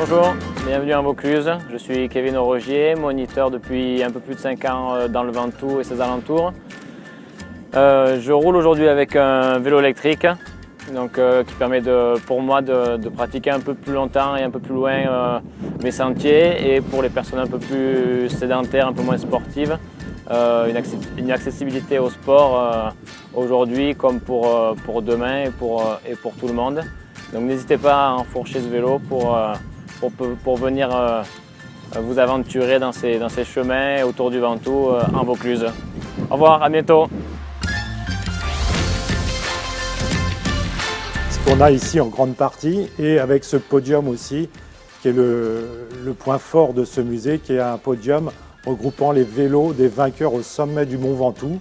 bonjour, bienvenue en Vaucluse. Je suis Kevin Orogier, moniteur depuis un peu plus de 5 ans dans le Ventoux et ses alentours. Je roule aujourd'hui avec un vélo électrique qui permet pour moi de pratiquer un peu plus longtemps et un peu plus loin mes sentiers, et pour les personnes un peu plus sédentaires, un peu moins sportives, une accessibilité au sport aujourd'hui comme pour demain et pour tout le monde. Donc n'hésitez pas à enfourcher ce vélo pour venir vous aventurer dans ces chemins autour du Ventoux en Vaucluse. Au revoir, à bientôt. Ce qu'on a ici en grande partie, et avec ce podium aussi, qui est le point fort de ce musée, qui est un podium regroupant les vélos des vainqueurs au sommet du Mont Ventoux.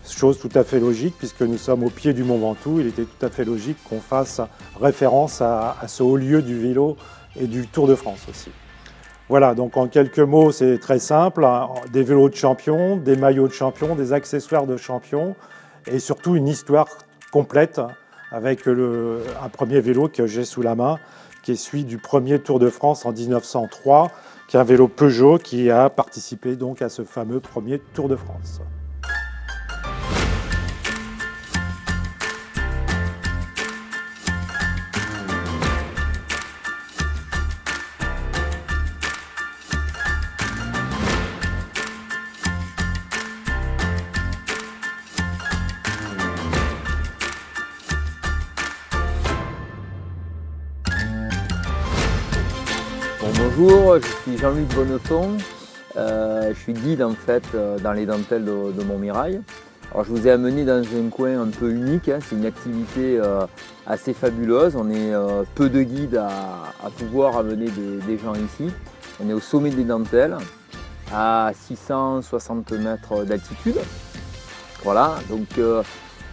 Chose tout à fait logique, puisque nous sommes au pied du Mont Ventoux. Il était tout à fait logique qu'on fasse référence à ce haut lieu du vélo et du Tour de France aussi. Voilà, donc en quelques mots, c'est très simple. Des vélos de champion, des maillots de champion, des accessoires de champion, et surtout une histoire complète avec un premier vélo que j'ai sous la main, qui est celui du premier Tour de France en 1903, qui est un vélo Peugeot qui a participé donc à ce fameux premier Tour de France. Bonjour, je suis Jean-Luc Bonneton, je suis guide en fait dans les dentelles de Montmirail. Alors, je vous ai amené dans un coin un peu unique, c'est une activité assez fabuleuse. On est peu de guides à pouvoir amener des gens ici. On est au sommet des dentelles, à 660 mètres d'altitude. Voilà, donc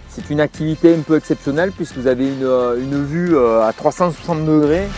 c'est une activité un peu exceptionnelle puisque vous avez une vue à 360 degrés.